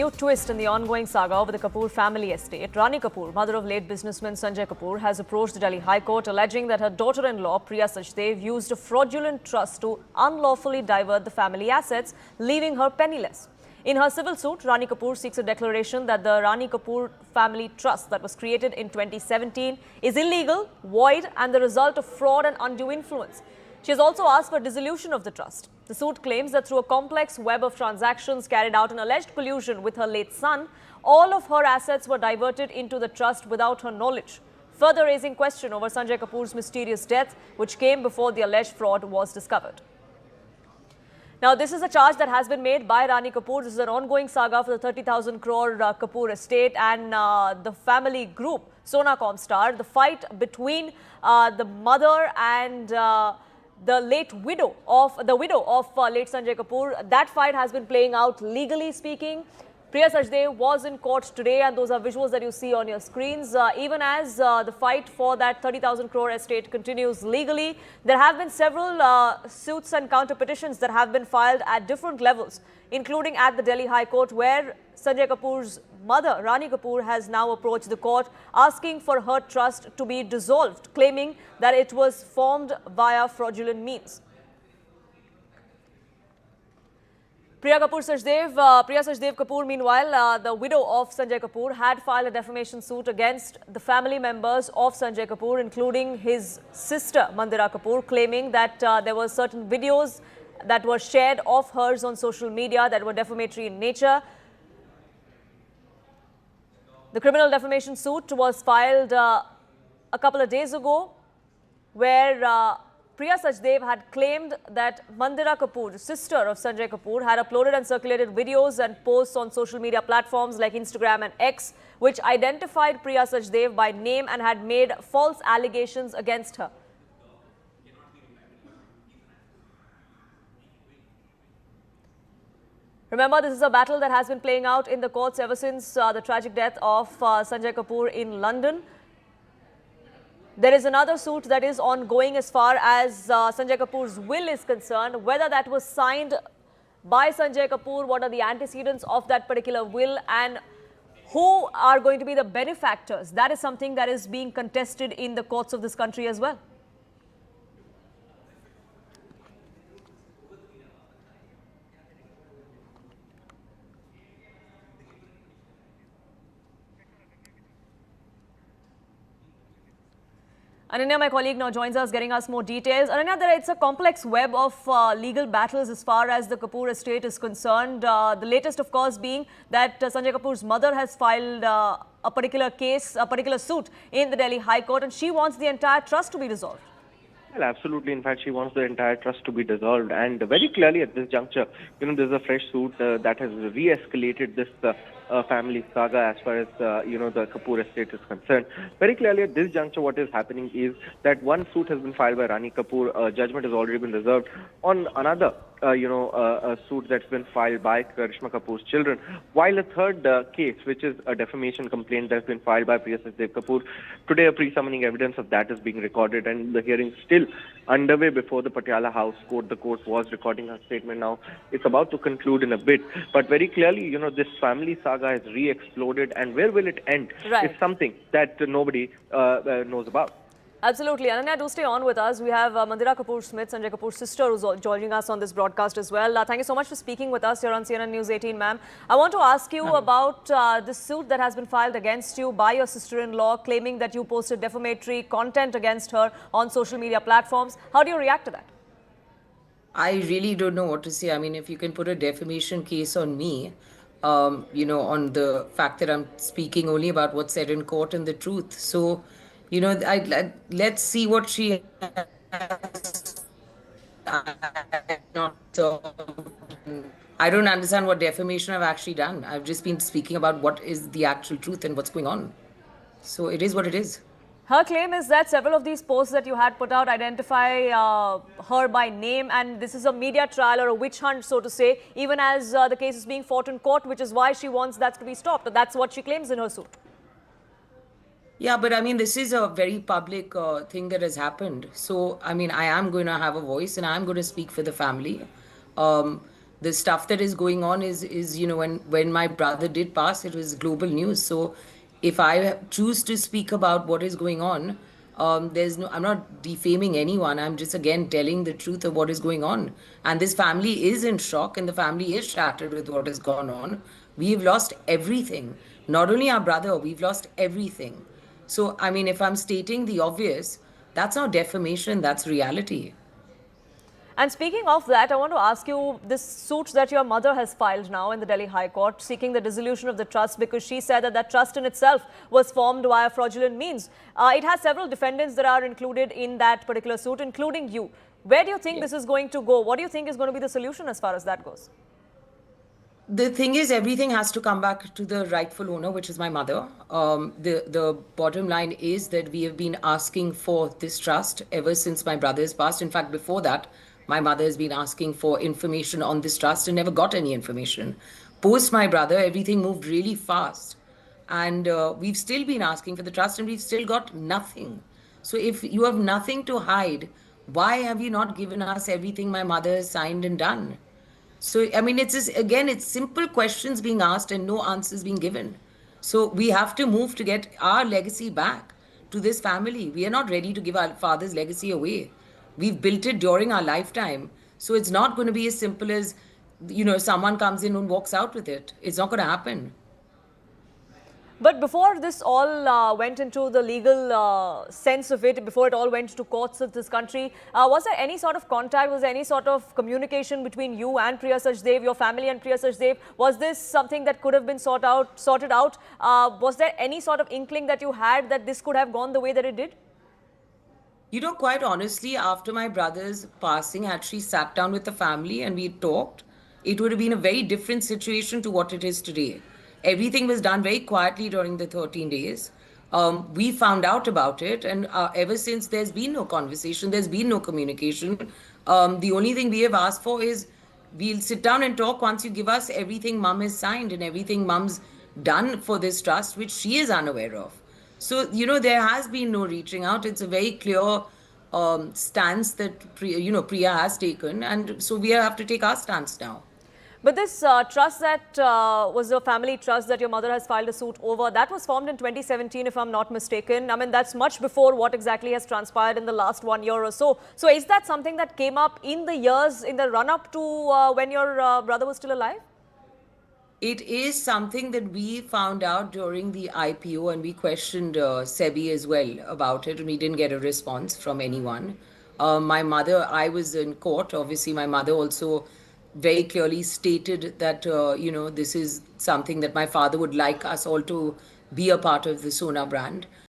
new twist in the ongoing saga over the Kapoor family estate. Rani Kapoor, mother of late businessman Sanjay Kapoor, has approached the Delhi High Court alleging that her daughter-in-law Priya Sachdev used a fraudulent trust to unlawfully divert the family assets, leaving her penniless. In her civil suit, Rani Kapoor seeks a declaration that the Rani Kapoor family trust that was created in 2017 is illegal, void and the result of fraud and undue influence. She has also asked for dissolution of the trust. The suit claims that through a complex web of transactions carried out in alleged collusion with her late son, all of her assets were diverted into the trust without her knowledge, further raising question over Sanjay Kapoor's mysterious death, which came before the alleged fraud was discovered. Now, this is a charge that has been made by Rani Kapoor. This is an ongoing saga for the 30,000 crore Kapoor estate and the family group, Sona Comstar. The fight between the mother and the widow of late Sanjay Kapoor, that fight has been playing out legally speaking. Priya Sachdev was in court today, and those are visuals that you see on your screens. Even as the fight for that 30,000 crore estate continues legally, there have been several suits and counter petitions that have been filed at different levels, including at the Delhi High Court, where Sanjay Kapoor's mother, Rani Kapoor, has now approached the court asking for her trust to be dissolved, claiming that it was formed via fraudulent means. Priya Sachdev Kapoor, meanwhile, the widow of Sanjay Kapoor, had filed a defamation suit against the family members of Sanjay Kapoor, including his sister Mandira Kapoor, claiming that there were certain videos that were shared of hers on social media that were defamatory in nature. The criminal defamation suit was filed a couple of days ago, where Priya Sachdev had claimed that Mandira Kapoor, the sister of Sanjay Kapoor, had uploaded and circulated videos and posts on social media platforms like Instagram and X, which identified Priya Sachdev by name and had made false allegations against her. Remember, this is a battle that has been playing out in the courts ever since the tragic death of Sanjay Kapoor in London. There is another suit that is ongoing as far as Sanjay Kapoor's will is concerned. Whether that was signed by Sanjay Kapoor, what are the antecedents of that particular will, and who are going to be the benefactors, that is something that is being contested in the courts of this country as well. Ananya, my colleague, now joins us, getting us more details. Ananya, it's a complex web of legal battles as far as the Kapoor estate is concerned. The latest, of course, being that Sanjay Kapoor's mother has filed a particular case, a particular suit in the Delhi High Court, and she wants the entire trust to be dissolved. Well, absolutely. In fact, she wants the entire trust to be dissolved. And very clearly at this juncture, there's a fresh suit that has re-escalated this family saga as far as, the Kapoor estate is concerned. Very clearly at this juncture, what is happening is that one suit has been filed by Rani Kapoor. Judgment has already been reserved on another, a suit that's been filed by Karishma Kapoor's children. While a third case, which is a defamation complaint that's been filed by Priya Sachdev Kapoor, today a pre-summoning evidence of that is being recorded, and the hearing still underway before the Patiala House Court. The court was recording her statement now. It's about to conclude in a bit. But very clearly, this family saga has re-exploded, and where will it end is something that nobody knows about. Absolutely. Ananya, do stay on with us. We have Mandira Kapoor Smith, Sanjay Kapoor's sister, who's joining us on this broadcast as well. Thank you so much for speaking with us here on CNN News 18, ma'am. I want to ask you about this suit that has been filed against you by your sister-in-law, claiming that you posted defamatory content against her on social media platforms. How do you react to that? I really don't know what to say. I mean, if you can put a defamation case on me, on the fact that I'm speaking only about what's said in court and the truth. So, let's see what she has. I don't understand what defamation I've actually done. I've just been speaking about what is the actual truth and what's going on. So it is what it is. Her claim is that several of these posts that you had put out identify her by name, and this is a media trial or a witch hunt, so to say, even as the case is being fought in court, which is why she wants that to be stopped. That's what she claims in her suit. Yeah, but I mean, this is a very public thing that has happened. So, I mean, I am going to have a voice and I'm going to speak for the family. The stuff that is going on is when my brother did pass, it was global news. So if I choose to speak about what is going on, I'm not defaming anyone. I'm just again telling the truth of what is going on. And this family is in shock, and the family is shattered with what has gone on. We've lost everything. Not only our brother, we've lost everything. So, I mean, if I'm stating the obvious, that's not defamation, that's reality. And speaking of that, I want to ask you this suit that your mother has filed now in the Delhi High Court seeking the dissolution of the trust because she said that that trust in itself was formed via fraudulent means. It has several defendants that are included in that particular suit, including you. Where do you think this is going to go? What do you think is going to be the solution as far as that goes? The thing is, everything has to come back to the rightful owner, which is my mother. The bottom line is that we have been asking for this trust ever since my brother has passed. In fact, before that, my mother has been asking for information on this trust and never got any information. Post my brother, everything moved really fast. And we've still been asking for the trust and we've still got nothing. So if you have nothing to hide, why have you not given us everything my mother has signed and done? So, I mean, it's just, again, it's simple questions being asked and no answers being given. So we have to move to get our legacy back to this family. We are not ready to give our father's legacy away. We've built it during our lifetime. So it's not going to be as simple as, someone comes in and walks out with it. It's not going to happen. But before this all went into the legal sense of it, before it all went to courts of this country, was there any sort of contact, was there any sort of communication between you and Priya Sachdev, your family and Priya Sachdev? Was this something that could have been sorted out? Was there any sort of inkling that you had that this could have gone the way that it did? Quite honestly, after my brother's passing, had she sat down with the family and we talked, it would have been a very different situation to what it is today. Everything was done very quietly during the 13 days. We found out about it, and ever since there's been no conversation, there's been no communication. The only thing we have asked for is we'll sit down and talk once you give us everything mum has signed and everything mum's done for this trust, which she is unaware of. So, there has been no reaching out. It's a very clear stance that Priya has taken, and so we have to take our stance now. But this trust that was a family trust that your mother has filed a suit over, that was formed in 2017, if I'm not mistaken. I mean, that's much before what exactly has transpired in the last 1 year or so. So is that something that came up in the years, in the run-up to when your brother was still alive? It is something that we found out during the IPO, and we questioned SEBI as well about it, and we didn't get a response from anyone. My mother, I was in court. Obviously, my mother also very clearly stated that, this is something that my father would like us all to be a part of the Sona brand.